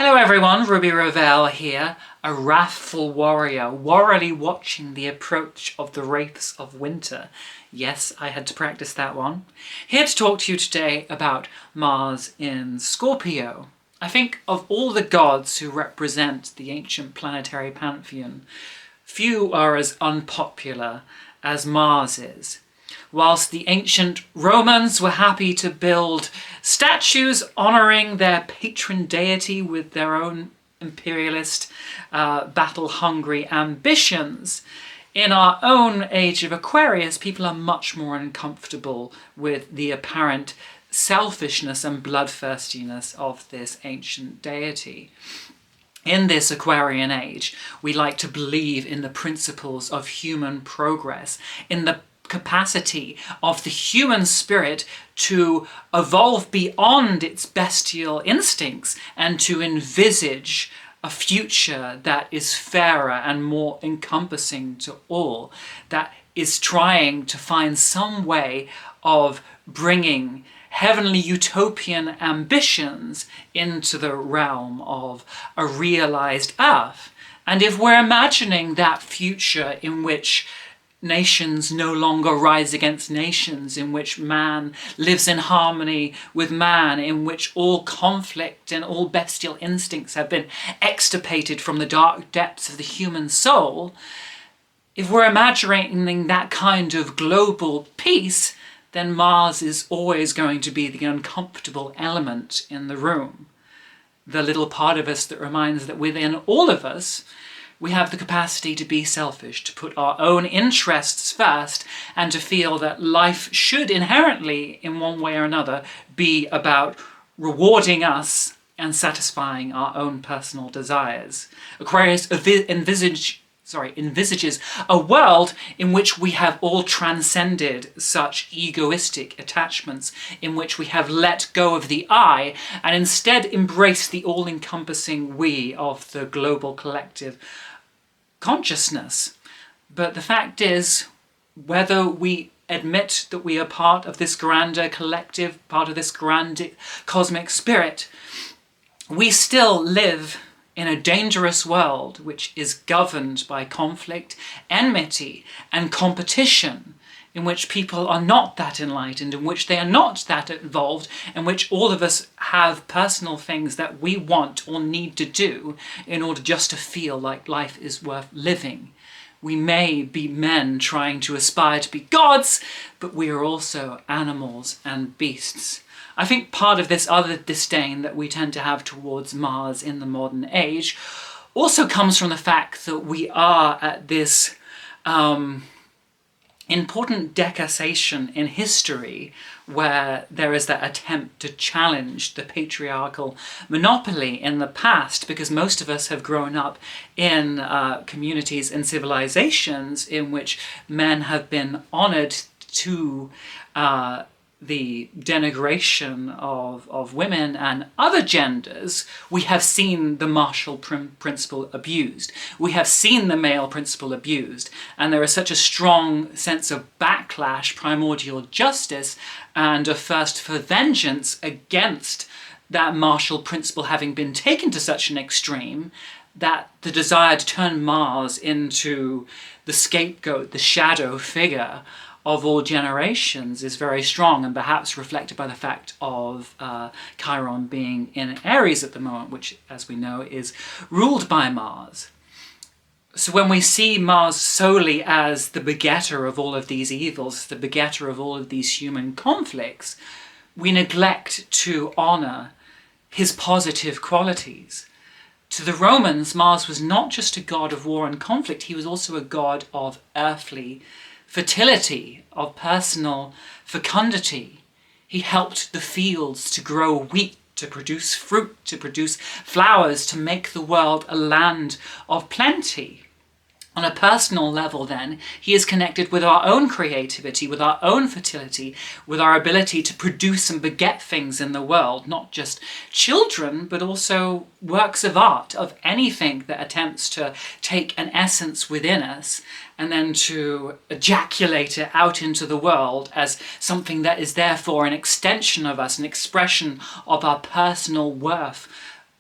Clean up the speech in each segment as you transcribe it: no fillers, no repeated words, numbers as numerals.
Hello everyone, Ruby Ravel here, a wrathful warrior, warrily watching the approach of the wraiths of winter. Yes, I had to practice that one. Here to talk to you today about Mars in Scorpio. I think of all the gods who represent the ancient planetary pantheon, few are as unpopular as Mars is. Whilst the ancient Romans were happy to build statues honouring their patron deity with their own imperialist, battle-hungry ambitions, in our own age of Aquarius, people are much more uncomfortable with the apparent selfishness and bloodthirstiness of this ancient deity. In this Aquarian age, we like to believe in the principles of human progress, in the capacity of the human spirit to evolve beyond its bestial instincts and to envisage a future that is fairer and more encompassing to all, that is trying to find some way of bringing heavenly utopian ambitions into the realm of a realized earth. And if we're imagining that future in which nations no longer rise against nations, in which man lives in harmony with man, in which all conflict and all bestial instincts have been extirpated from the dark depths of the human soul, if we're imagining that kind of global peace, then Mars is always going to be the uncomfortable element in the room. The little part of us that reminds that within all of us, we have the capacity to be selfish, to put our own interests first, and to feel that life should inherently, in one way or another, be about rewarding us and satisfying our own personal desires. Aquarius envisages a world in which we have all transcended such egoistic attachments, in which we have let go of the I and instead embraced the all-encompassing we of the global collective consciousness. But the fact is, whether we admit that we are part of this grander collective, part of this grand cosmic spirit, we still live in a dangerous world which is governed by conflict, enmity, and competition, in which people are not that enlightened, in which they are not that involved, in which all of us have personal things that we want or need to do in order just to feel like life is worth living. We may be men trying to aspire to be gods, but we are also animals and beasts. I think part of this other disdain that we tend to have towards Mars in the modern age also comes from the fact that we are at this important decussation in history where there is that attempt to challenge the patriarchal monopoly in the past, because most of us have grown up in communities and civilizations in which men have been honored to the denigration of women and other genders. We have seen the martial principle abused. We have seen the male principle abused. And there is such a strong sense of backlash, primordial justice, and a thirst for vengeance against that martial principle having been taken to such an extreme, that the desire to turn Mars into the scapegoat, the shadow figure of all generations is very strong, and perhaps reflected by the fact of Chiron being in Aries at the moment, which, as we know, is ruled by Mars. So when we see Mars solely as the begetter of all of these evils, the begetter of all of these human conflicts, we neglect to honour his positive qualities. To the Romans, Mars was not just a god of war and conflict, he was also a god of earthly fertility, of personal fecundity. He helped the fields to grow wheat, to produce fruit, to produce flowers, to make the world a land of plenty. On a personal level, then, he is connected with our own creativity, with our own fertility, with our ability to produce and beget things in the world, not just children, but also works of art, of anything that attempts to take an essence within us and then to ejaculate it out into the world as something that is therefore an extension of us, an expression of our personal worth,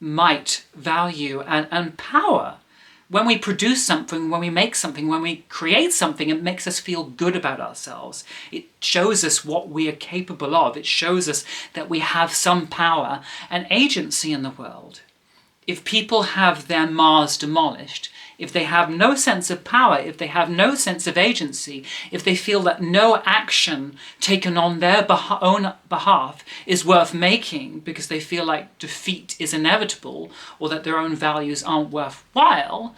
might, value, and power. When we produce something, when we make something, when we create something, it makes us feel good about ourselves. It shows us what we are capable of. It shows us that we have some power and agency in the world. If people have their Mars demolished, if they have no sense of power, if they have no sense of agency, if they feel that no action taken on their own behalf is worth making because they feel like defeat is inevitable or that their own values aren't worthwhile,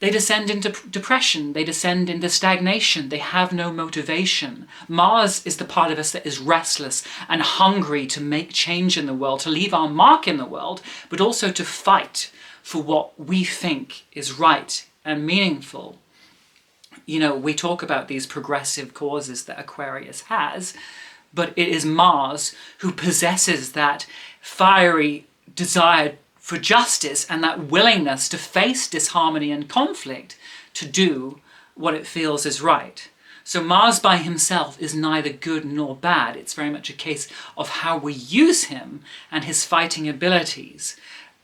they descend into depression, they descend into stagnation, they have no motivation. Mars is the part of us that is restless and hungry to make change in the world, to leave our mark in the world, but also to fight for what we think is right and meaningful. You know, we talk about these progressive causes that Aquarius has, but it is Mars who possesses that fiery desire for justice and that willingness to face disharmony and conflict to do what it feels is right. So Mars by himself is neither good nor bad. It's very much a case of how we use him and his fighting abilities.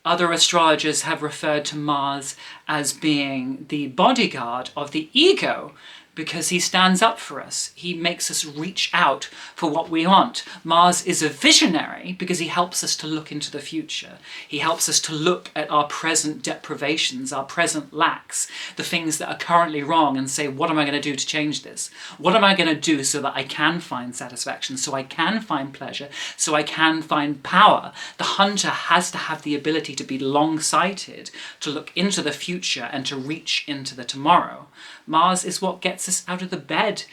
Other astrologers have referred to Mars as being the bodyguard of the ego, because he stands up for us. He makes us reach out for what we want. Mars is a visionary because he helps us to look into the future. He helps us to look at our present deprivations, our present lacks, the things that are currently wrong, and say, what am I going to do to change this? What am I going to do so that I can find satisfaction, so I can find pleasure, so I can find power? The hunter has to have the ability to be long-sighted, to look into the future and to reach into the tomorrow. Mars is what gets us out of bed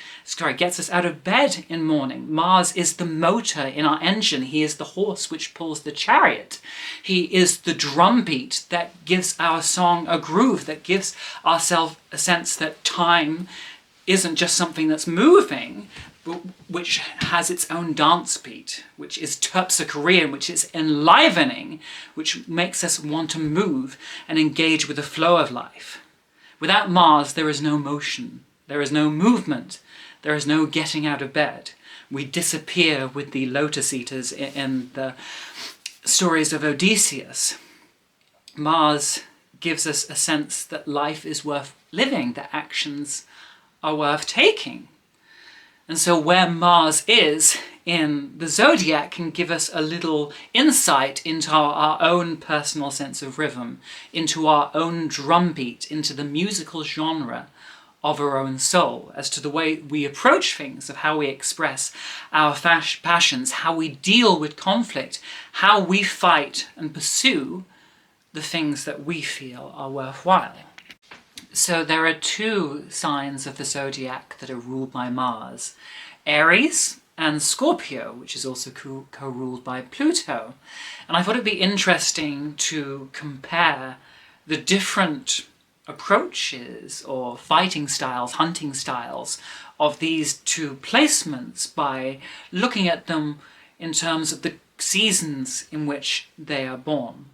in morning. Mars is the motor in our engine. He is the horse which pulls the chariot. He is the drumbeat that gives our song a groove, that gives ourselves a sense that time isn't just something that's moving, but which has its own dance beat, which is terpsichorean, which is enlivening, which makes us want to move and engage with the flow of life. Without Mars, there is no motion, there is no movement, there is no getting out of bed. We disappear with the lotus eaters in the stories of Odysseus. Mars gives us a sense that life is worth living, that actions are worth taking. And so where Mars is in the zodiac can give us a little insight into our own personal sense of rhythm, into our own drumbeat, into the musical genre of our own soul, as to the way we approach things, of how we express our passions, how we deal with conflict, how we fight and pursue the things that we feel are worthwhile. So there are two signs of the zodiac that are ruled by Mars: Aries and Scorpio, which is also co-ruled by Pluto. And I thought it'd be interesting to compare the different approaches or fighting styles, hunting styles of these two placements by looking at them in terms of the seasons in which they are born.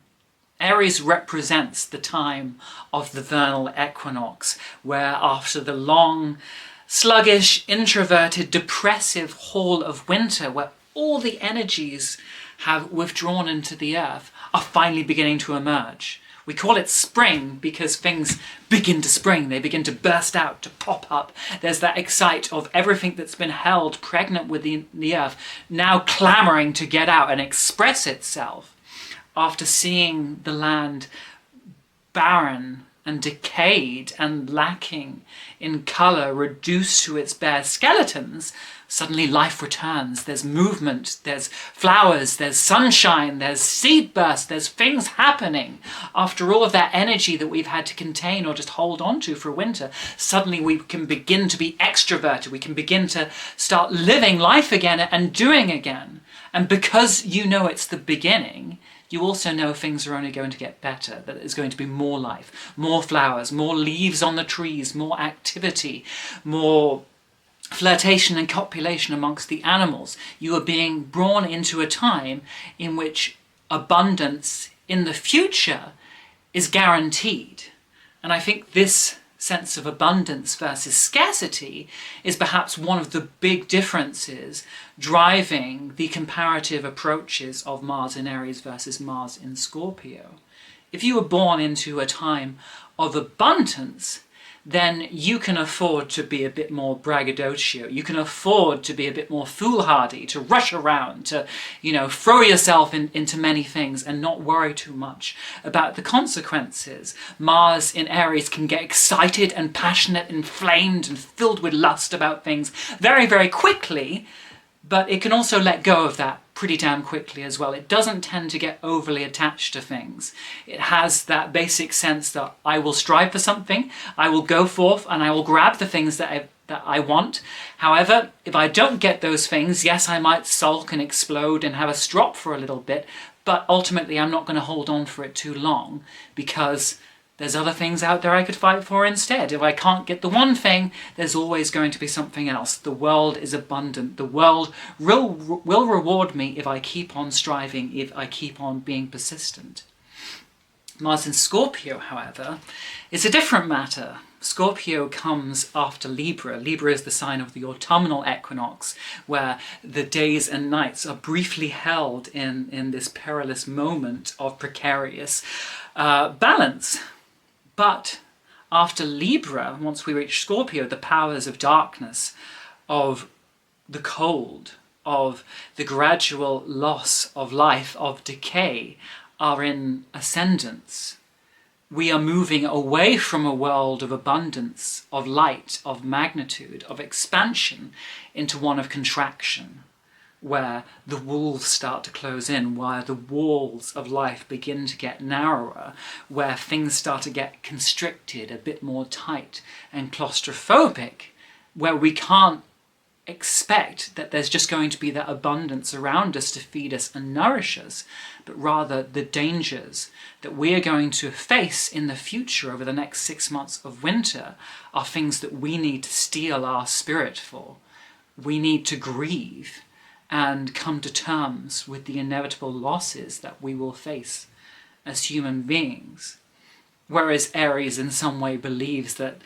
Aries represents the time of the vernal equinox, where after the long, sluggish, introverted, depressive haul of winter, where all the energies have withdrawn into the earth, are finally beginning to emerge. We call it spring because things begin to spring, they begin to burst out, to pop up. There's that excite of everything that's been held pregnant within the earth now clamoring to get out and express itself. After seeing the land barren and decayed and lacking in colour, reduced to its bare skeletons, suddenly life returns. There's movement, there's flowers, there's sunshine, there's seed burst, there's things happening. After all of that energy that we've had to contain or just hold on to for winter, suddenly we can begin to be extroverted. We can begin to start living life again and doing again. And because you know it's the beginning, you also know things are only going to get better, that there's going to be more life, more flowers, more leaves on the trees, more activity, more flirtation and copulation amongst the animals. You are being born into a time in which abundance in the future is guaranteed. And I think this sense of abundance versus scarcity is perhaps one of the big differences driving the comparative approaches of Mars in Aries versus Mars in Scorpio. If you were born into a time of abundance, then you can afford to be a bit more braggadocio. You can afford to be a bit more foolhardy, to rush around, to, throw yourself into many things and not worry too much about the consequences. Mars in Aries can get excited and passionate, inflamed and filled with lust about things very, very quickly, but it can also let go of that pretty damn quickly as well. It doesn't tend to get overly attached to things. It has that basic sense that I will strive for something, I will go forth and I will grab the things that I want. However, if I don't get those things, yes, I might sulk and explode and have a strop for a little bit, but ultimately I'm not going to hold on for it too long, because there's other things out there I could fight for instead. If I can't get the one thing, there's always going to be something else. The world is abundant. The world will reward me if I keep on striving, if I keep on being persistent. Mars in Scorpio, however, is a different matter. Scorpio comes after Libra. Libra is the sign of the autumnal equinox, where the days and nights are briefly held in this perilous moment of precarious balance. But after Libra, once we reach Scorpio, the powers of darkness, of the cold, of the gradual loss of life, of decay, are in ascendance. We are moving away from a world of abundance, of light, of magnitude, of expansion, into one of contraction, where the walls start to close in, where the walls of life begin to get narrower, where things start to get constricted, a bit more tight and claustrophobic, where we can't expect that there's just going to be that abundance around us to feed us and nourish us, but rather the dangers that we are going to face in the future over the next 6 months of winter are things that we need to steel our spirit for. We need to grieve and come to terms with the inevitable losses that we will face as human beings. Whereas Aries in some way believes that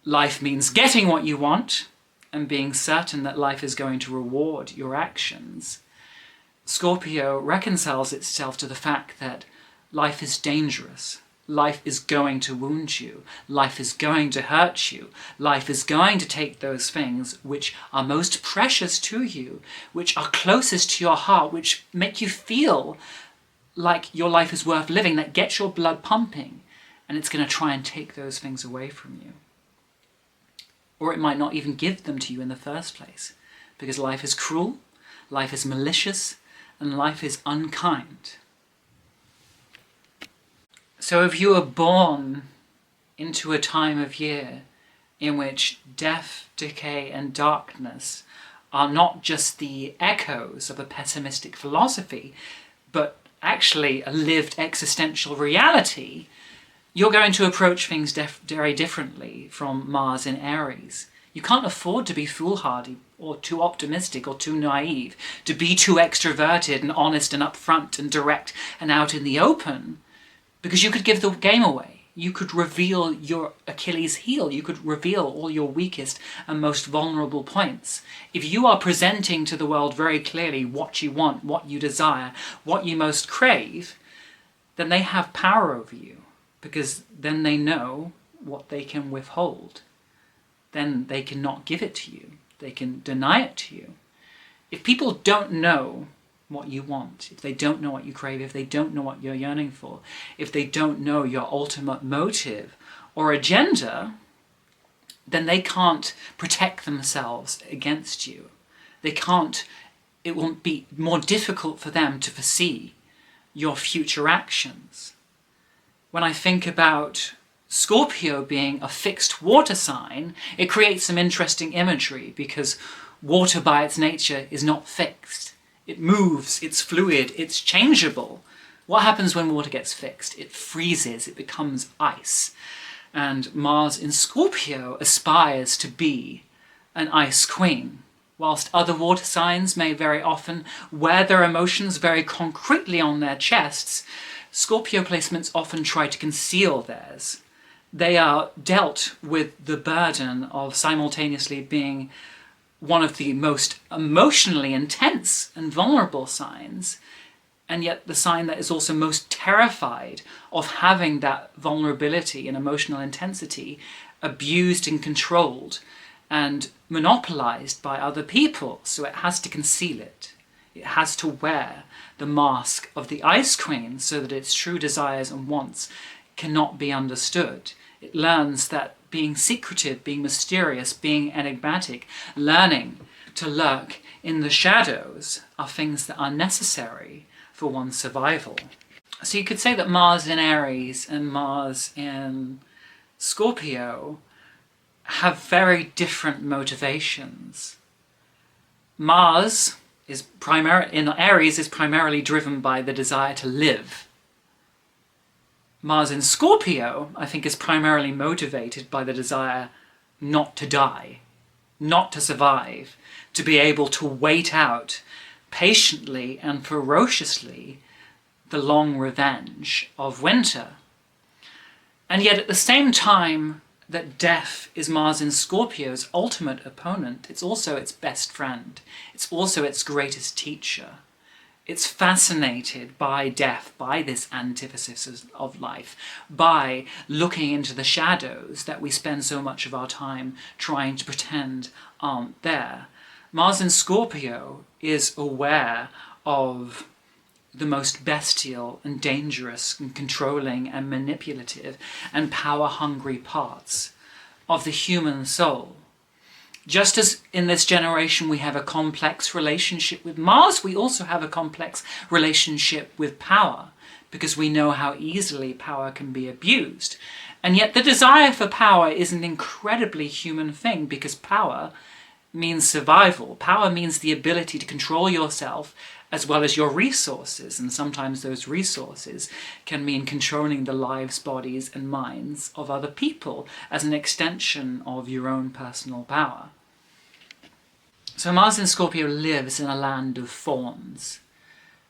life means getting what you want and being certain that life is going to reward your actions, Scorpio reconciles itself to the fact that life is dangerous. Life is going to wound you. Life is going to hurt you. Life is going to take those things which are most precious to you, which are closest to your heart, which make you feel like your life is worth living, that gets your blood pumping, and it's going to try and take those things away from you. Or it might not even give them to you in the first place, because life is cruel, life is malicious, and life is unkind. So if you are born into a time of year in which death, decay, and darkness are not just the echoes of a pessimistic philosophy, but actually a lived existential reality, you're going to approach things very differently from Mars in Aries. You can't afford to be foolhardy or too optimistic or too naive, to be too extroverted and honest and upfront and direct and out in the open, because you could give the game away. You could reveal your Achilles heel. You could reveal all your weakest and most vulnerable points. If you are presenting to the world very clearly what you want, what you desire, what you most crave, then they have power over you, because then they know what they can withhold. Then they cannot give it to you. They can deny it to you. If people don't know what you want, if they don't know what you crave, if they don't know what you're yearning for, if they don't know your ultimate motive or agenda, then they can't protect themselves against you. It will be more difficult for them to foresee your future actions. When I think about Scorpio being a fixed water sign, it creates some interesting imagery, because water by its nature is not fixed. It moves, it's fluid, it's changeable. What happens when water gets fixed? It freezes, it becomes ice. And Mars in Scorpio aspires to be an ice queen. Whilst other water signs may very often wear their emotions very concretely on their chests, Scorpio placements often try to conceal theirs. they are dealt with the burden of simultaneously being one of the most emotionally intense and vulnerable signs, and yet the sign that is also most terrified of having that vulnerability and emotional intensity abused and controlled and monopolized by other people. So it has to conceal it. It has to wear the mask of the Ice Queen so that its true desires and wants cannot be understood. It learns that being secretive, being mysterious, being enigmatic, learning to lurk in the shadows are things that are necessary for one's survival. So you could say that Mars in Aries and Mars in Scorpio have very different motivations. Mars in Aries is primarily driven by the desire to live. Mars in Scorpio, I think, is primarily motivated by the desire not to die, not to survive, to be able to wait out patiently and ferociously the long revenge of winter. And yet at the same time that death is Mars in Scorpio's ultimate opponent, it's also its best friend. It's also its greatest teacher. It's fascinated by death, by this antithesis of life, by looking into the shadows that we spend so much of our time trying to pretend aren't there. Mars in Scorpio is aware of the most bestial and dangerous and controlling and manipulative and power-hungry parts of the human soul. Just as in this generation we have a complex relationship with Mars, we also have a complex relationship with power, because we know how easily power can be abused. And yet the desire for power is an incredibly human thing, because power means survival. Power means the ability to control yourself as well as your resources, and sometimes those resources can mean controlling the lives, bodies and minds of other people as an extension of your own personal power. So Mars in Scorpio lives in a land of thorns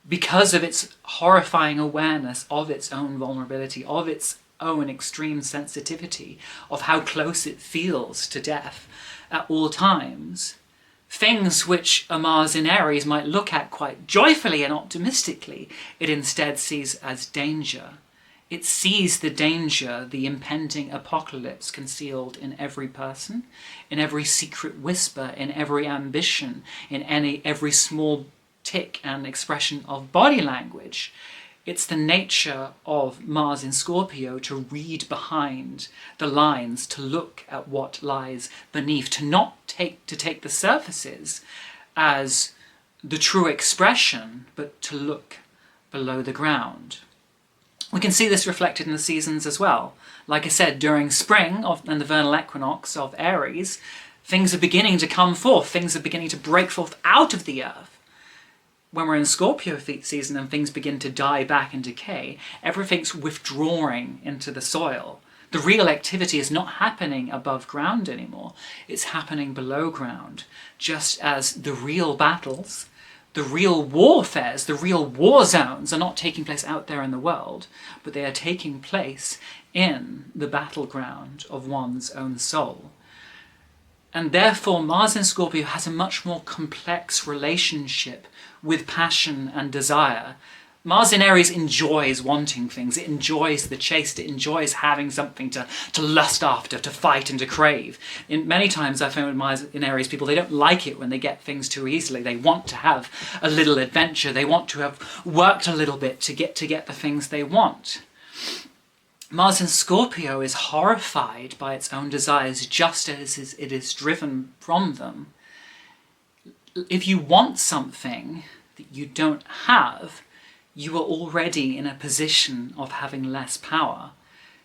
because of its horrifying awareness of its own vulnerability, of its own extreme sensitivity, of how close it feels to death at all times. Things which a Mars in Aries might look at quite joyfully and optimistically, it instead sees as danger. It sees the danger, the impending apocalypse concealed in every person, in every secret whisper, in every ambition, in every small tick and expression of body language. It's the nature of Mars in Scorpio to read behind the lines, to look at what lies beneath, to not take the surfaces as the true expression, but to look below the ground. We can see this reflected in the seasons as well. Like I said, during spring and the vernal equinox of Aries, things are beginning to come forth, things are beginning to break forth out of the earth. When we're in Scorpio season and things begin to die back and decay, everything's withdrawing into the soil. The real activity is not happening above ground anymore, it's happening below ground, just as the real battles, the real warfares, the real war zones are not taking place out there in the world, but they are taking place in the battleground of one's own soul. And therefore Mars in Scorpio has a much more complex relationship with passion and desire. Mars in Aries enjoys wanting things, it enjoys the chase, it enjoys having something to lust after, to fight and to crave. Many times I find with Mars in Aries people, they don't like it when they get things too easily. They want to have a little adventure, they want to have worked a little bit to get the things they want. Mars in Scorpio is horrified by its own desires just as it is driven from them. If you want something that you don't have, you are already in a position of having less power.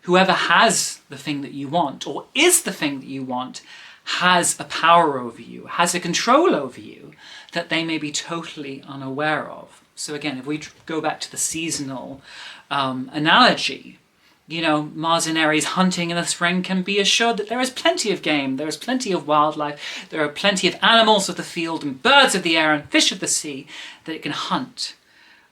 Whoever has the thing that you want, or is the thing that you want, has a power over you, has a control over you that they may be totally unaware of. So again, if we go back to the seasonal analogy, you know, Mars in Aries hunting in the spring can be assured that there is plenty of game, there is plenty of wildlife, there are plenty of animals of the field and birds of the air and fish of the sea that it can hunt.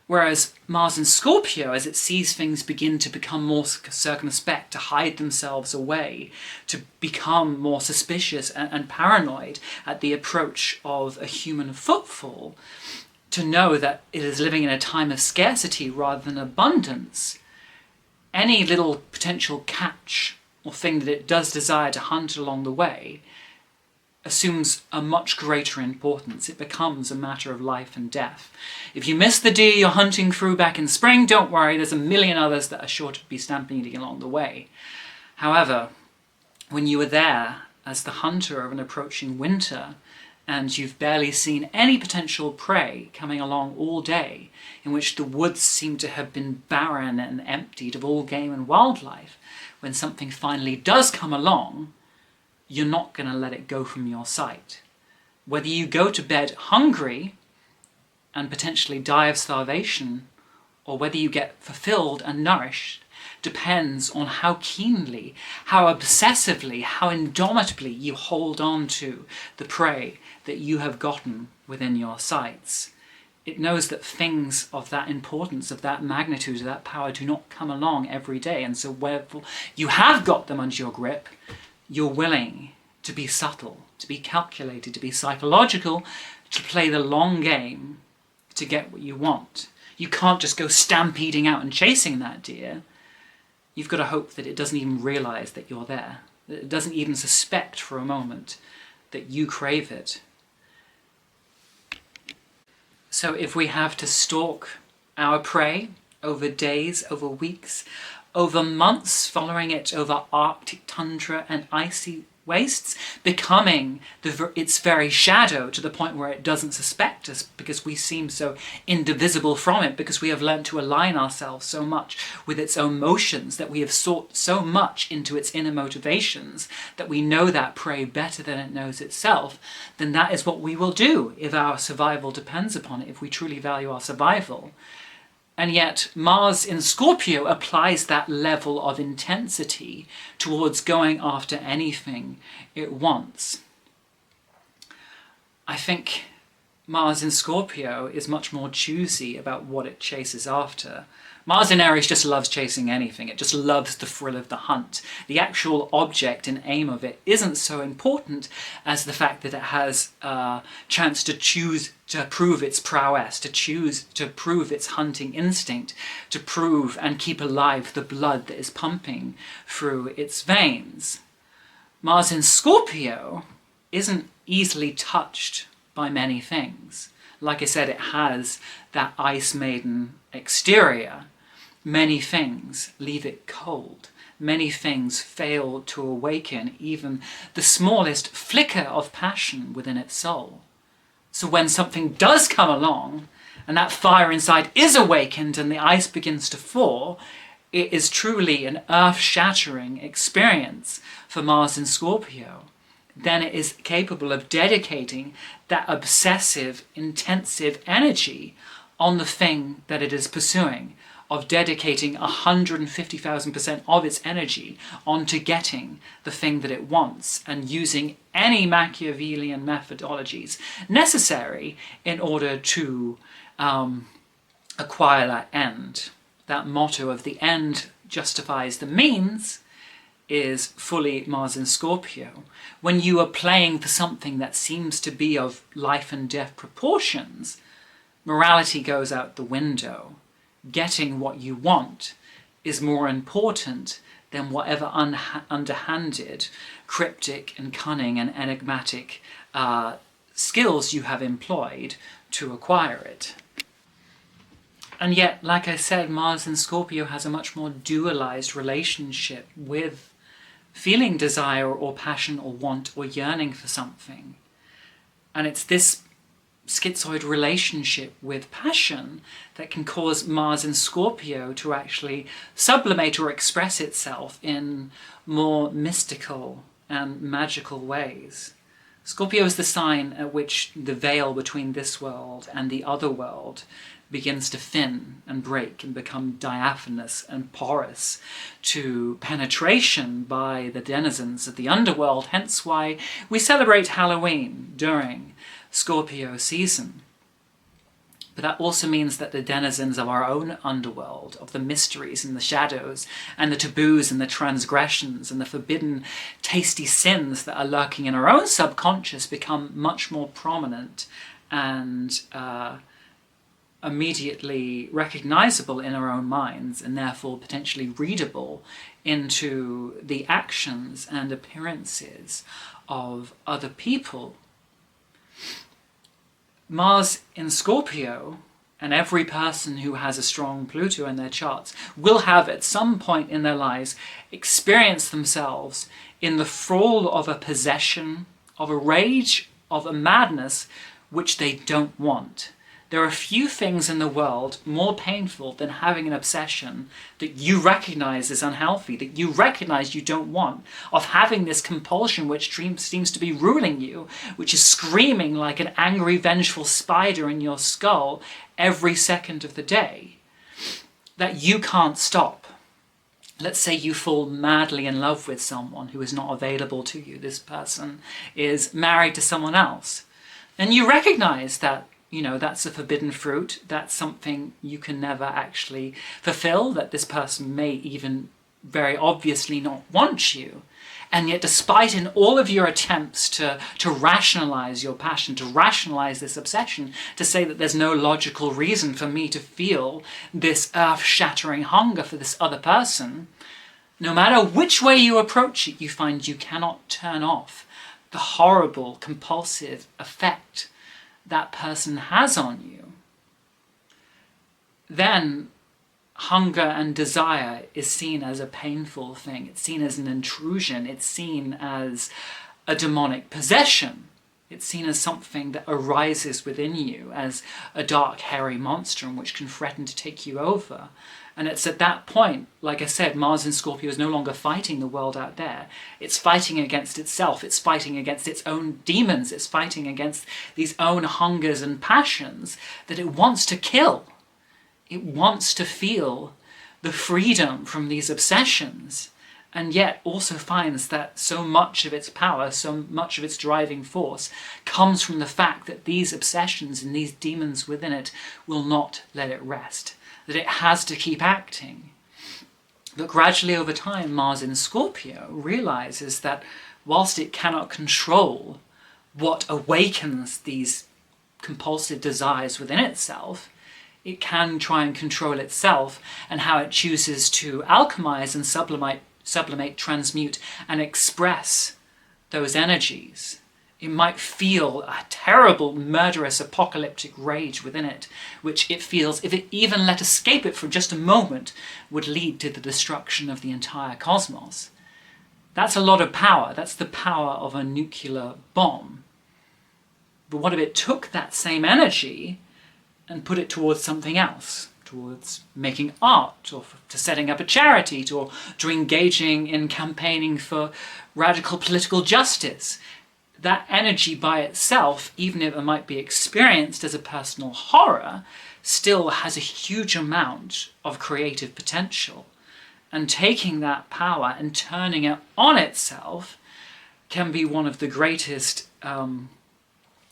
Whereas Mars in Scorpio, as it sees things begin to become more circumspect, to hide themselves away, to become more suspicious and paranoid at the approach of a human footfall, to know that it is living in a time of scarcity rather than abundance, any little potential catch or thing that it does desire to hunt along the way assumes a much greater importance. It becomes a matter of life and death. If you miss the deer you're hunting through back in spring, don't worry, there's a million others that are sure to be stampeding along the way. However, when you are there as the hunter of an approaching winter, and you've barely seen any potential prey coming along all day, in which the woods seem to have been barren and emptied of all game and wildlife, when something finally does come along, you're not going to let it go from your sight. Whether you go to bed hungry and potentially die of starvation, or whether you get fulfilled and nourished, depends on how keenly, how obsessively, how indomitably you hold on to the prey that you have gotten within your sights. It knows that things of that importance, of that magnitude, of that power do not come along every day, and so where you have got them under your grip, you're willing to be subtle, to be calculated, to be psychological, to play the long game to get what you want. You can't just go stampeding out and chasing that deer. You've got to hope that it doesn't even realise that you're there, that it doesn't even suspect for a moment that you crave it. So if we have to stalk our prey over days, over weeks, over months, following it over Arctic tundra and icy wastes, becoming its very shadow to the point where it doesn't suspect us because we seem so indivisible from it, because we have learned to align ourselves so much with its own motions, that we have sought so much into its inner motivations, that we know that prey better than it knows itself, then that is what we will do if our survival depends upon it, if we truly value our survival. And yet Mars in Scorpio applies that level of intensity towards going after anything it wants. I think Mars in Scorpio is much more choosy about what it chases after. Mars in Aries just loves chasing anything. It just loves the thrill of the hunt. The actual object and aim of it isn't so important as the fact that it has a chance to choose to prove its prowess, to choose to prove its hunting instinct, to prove and keep alive the blood that is pumping through its veins. Mars in Scorpio isn't easily touched by many things. Like I said, it has that ice maiden exterior. Many things leave it cold. Many things fail to awaken even the smallest flicker of passion within its soul. So when something does come along, and that fire inside is awakened and the ice begins to thaw, it is truly an earth-shattering experience for Mars in Scorpio. Then it is capable of dedicating that obsessive, intensive energy on the thing that it is pursuing, of dedicating 150,000% of its energy onto getting the thing that it wants, and using any Machiavellian methodologies necessary in order to acquire that end. That motto of the end justifies the means is fully Mars in Scorpio. When you are playing for something that seems to be of life and death proportions, morality goes out the window. Getting what you want is more important than whatever underhanded, cryptic and cunning and enigmatic skills you have employed to acquire it. And yet, like I said, Mars in Scorpio has a much more dualized relationship with feeling desire or passion or want or yearning for something. And it's this schizoid relationship with passion that can cause Mars in Scorpio to actually sublimate or express itself in more mystical and magical ways. Scorpio is the sign at which the veil between this world and the other world begins to thin and break and become diaphanous and porous to penetration by the denizens of the underworld, hence why we celebrate Halloween during Scorpio season. But that also means that the denizens of our own underworld, of the mysteries and the shadows, and the taboos and the transgressions and the forbidden tasty sins that are lurking in our own subconscious become much more prominent and immediately recognizable in our own minds, and therefore potentially readable into the actions and appearances of other people. Mars in Scorpio, and every person who has a strong Pluto in their charts, will have at some point in their lives experienced themselves in the thrall of a possession, of a rage, of a madness which they don't want. There are few things in the world more painful than having an obsession that you recognize is unhealthy, that you recognize you don't want, of having this compulsion which seems to be ruling you, which is screaming like an angry, vengeful spider in your skull every second of the day, that you can't stop. Let's say you fall madly in love with someone who is not available to you. This person is married to someone else. And you recognize that, that's a forbidden fruit, that's something you can never actually fulfill, that this person may even very obviously not want you. And yet, despite in all of your attempts to rationalize your passion, to rationalize this obsession, to say that there's no logical reason for me to feel this earth-shattering hunger for this other person, no matter which way you approach it, you find you cannot turn off the horrible, compulsive effect that person has on you. Then hunger and desire is seen as a painful thing. It's seen as an intrusion. It's seen as a demonic possession. It's seen as something that arises within you, as a dark, hairy monster which can threaten to take you over. And it's at that point, like I said, Mars in Scorpio is no longer fighting the world out there. It's fighting against itself. It's fighting against its own demons. It's fighting against these own hungers and passions that it wants to kill. It wants to feel the freedom from these obsessions, and yet also finds that so much of its power, so much of its driving force comes from the fact that these obsessions and these demons within it will not let it rest, that it has to keep acting. But gradually over time, Mars in Scorpio realizes that whilst it cannot control what awakens these compulsive desires within itself, it can try and control itself and how it chooses to alchemize and sublimate, transmute, and express those energies. It might feel a terrible, murderous, apocalyptic rage within it, which it feels, if it even let escape it for just a moment, would lead to the destruction of the entire cosmos. That's a lot of power. That's the power of a nuclear bomb. But what if it took that same energy and put it towards something else, towards making art, or to setting up a charity, or to engaging in campaigning for radical political justice? That energy by itself, even if it might be experienced as a personal horror, still has a huge amount of creative potential. And taking that power and turning it on itself can be one of the greatest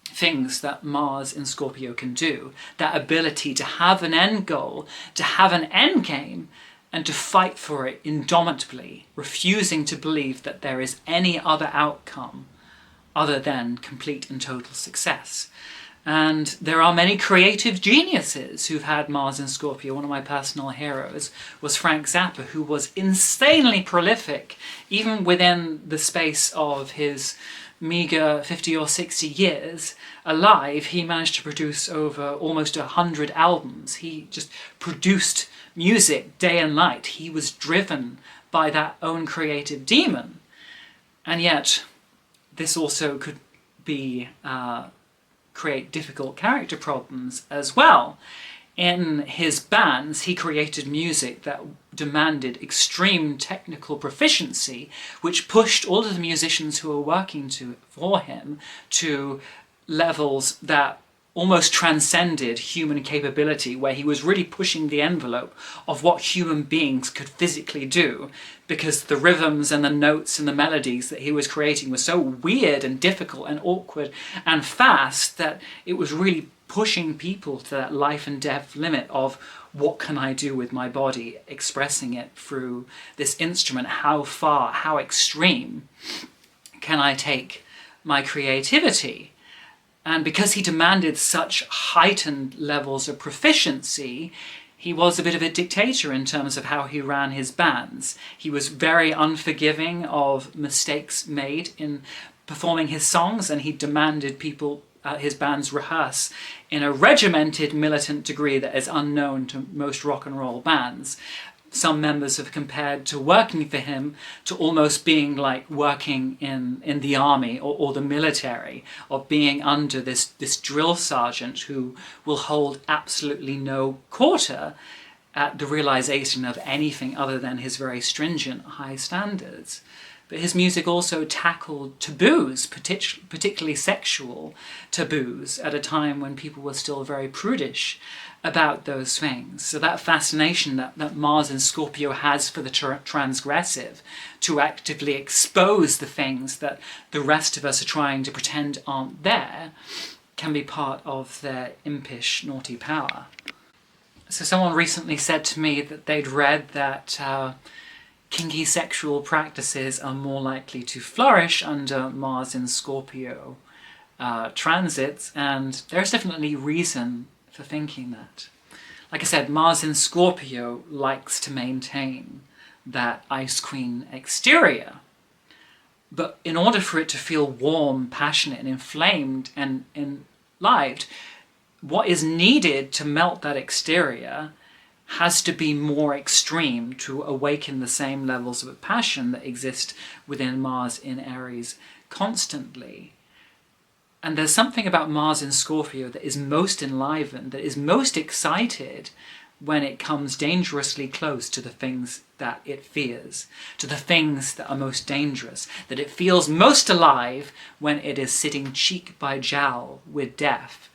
things that Mars in Scorpio can do. That ability to have an end goal, to have an end game, and to fight for it indomitably, refusing to believe that there is any other outcome other than complete and total success. And there are many creative geniuses who've had Mars in Scorpio. One of my personal heroes was Frank Zappa, who was insanely prolific, even within the space of his meager 50 or 60 years alive. He managed to produce over almost 100 albums. He just produced music day and night. He was driven by that own creative demon. And yet, this also could be create difficult character problems as well. In his bands, he created music that demanded extreme technical proficiency, which pushed all of the musicians who were working for him to levels that almost transcended human capability, where he was really pushing the envelope of what human beings could physically do, because the rhythms and the notes and the melodies that he was creating were so weird and difficult and awkward and fast that it was really pushing people to that life and death limit of what can I do with my body, expressing it through this instrument, how far, how extreme can I take my creativity? And because he demanded such heightened levels of proficiency, he was a bit of a dictator in terms of how he ran his bands. He was very unforgiving of mistakes made in performing his songs, and he demanded people, his bands, rehearse in a regimented militant degree that is unknown to most rock and roll bands. Some members have compared to working for him to almost being like working in the army or the military, of being under this drill sergeant who will hold absolutely no quarter at the realization of anything other than his very stringent high standards. But his music also tackled taboos, particularly sexual taboos, at a time when people were still very prudish about those things. So that fascination that Mars in Scorpio has for the transgressive, to actively expose the things that the rest of us are trying to pretend aren't there, can be part of their impish, naughty power. So someone recently said to me that they'd read that kinky sexual practices are more likely to flourish under Mars in Scorpio transits, and there's definitely reason for thinking that. Like I said, Mars in Scorpio likes to maintain that Ice Queen exterior, but in order for it to feel warm, passionate and inflamed and enlivened, what is needed to melt that exterior has to be more extreme to awaken the same levels of passion that exist within Mars in Aries constantly. And there's something about Mars in Scorpio that is most enlivened, that is most excited when it comes dangerously close to the things that it fears, to the things that are most dangerous, that it feels most alive when it is sitting cheek by jowl with death.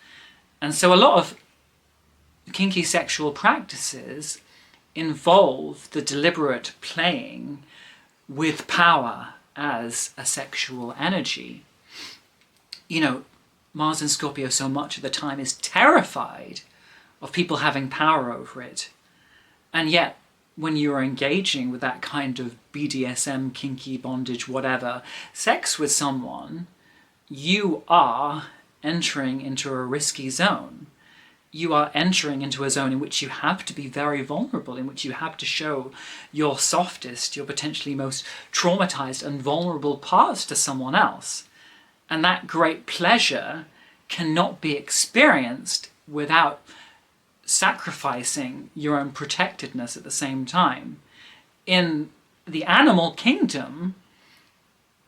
And so a lot of kinky sexual practices involve the deliberate playing with power as a sexual energy. You know, Mars in Scorpio so much of the time is terrified of people having power over it. And yet, when you are engaging with that kind of BDSM, kinky, bondage, whatever, sex with someone, you are entering into a risky zone. You are entering into a zone in which you have to be very vulnerable, in which you have to show your softest, your potentially most traumatized and vulnerable parts to someone else. And that great pleasure cannot be experienced without sacrificing your own protectedness at the same time. In the animal kingdom,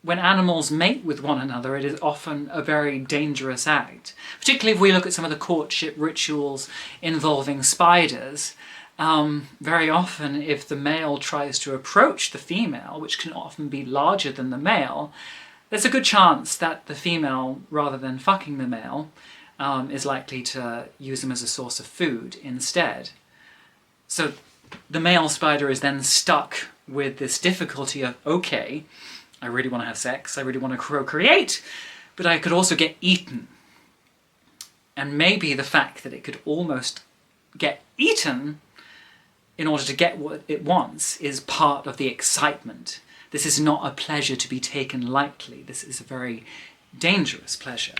when animals mate with one another, it is often a very dangerous act. Particularly if we look at some of the courtship rituals involving spiders. Very often, if the male tries to approach the female, which can often be larger than the male, there's a good chance that the female, rather than fucking the male, is likely to use them as a source of food instead. So the male spider is then stuck with this difficulty of, okay, I really want to have sex, I really want to procreate, but I could also get eaten. And maybe the fact that it could almost get eaten in order to get what it wants is part of the excitement. This is not a pleasure to be taken lightly. This is a very dangerous pleasure.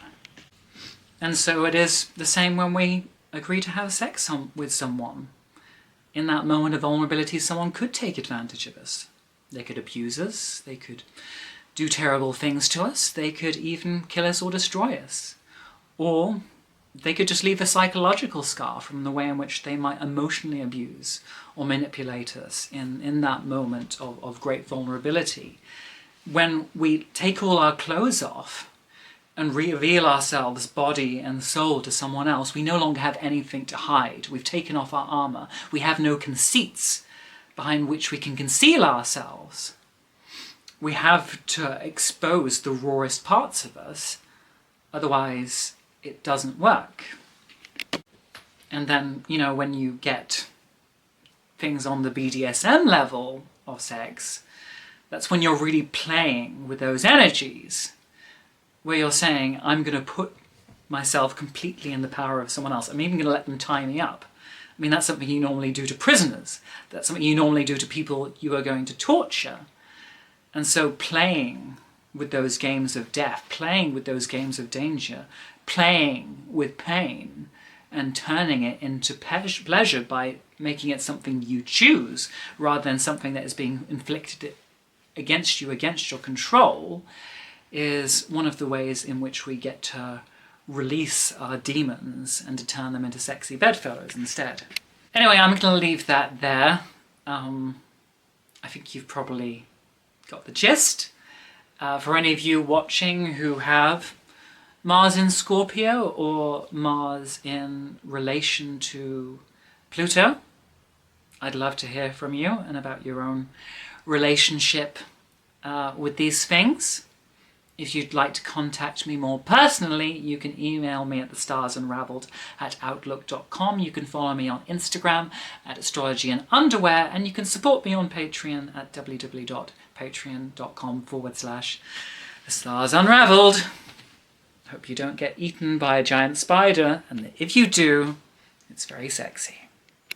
And so it is the same when we agree to have sex with someone. In that moment of vulnerability, someone could take advantage of us. They could abuse us, they could do terrible things to us, they could even kill us or destroy us. Or they could just leave a psychological scar from the way in which they might emotionally abuse or manipulate us in that moment of great vulnerability. When we take all our clothes off and reveal ourselves, body and soul, to someone else, we no longer have anything to hide. We've taken off our armour. We have no conceits behind which we can conceal ourselves. We have to expose the rawest parts of us, otherwise it doesn't work. And then, you know, when you get things on the BDSM level of sex, that's when you're really playing with those energies, where you're saying, I'm going to put myself completely in the power of someone else. I'm even going to let them tie me up. I mean, that's something you normally do to prisoners. That's something you normally do to people you are going to torture. And so playing with those games of death, playing with those games of danger, playing with pain, and turning it into pleasure by making it something you choose rather than something that is being inflicted against you, against your control, is one of the ways in which we get to release our demons and to turn them into sexy bedfellows instead. Anyway, I'm going to leave that there. I think you've probably got the gist. For any of you watching who have Mars in Scorpio or Mars in relation to Pluto, I'd love to hear from you and about your own relationship with these things. If you'd like to contact me more personally, you can email me at thestarsunraveled@outlook.com. You can follow me on Instagram at astrologyandunderwear, and you can support me on Patreon at www.patreon.com/thestarsunraveled. Hope you don't get eaten by a giant spider, and if you do, it's very sexy.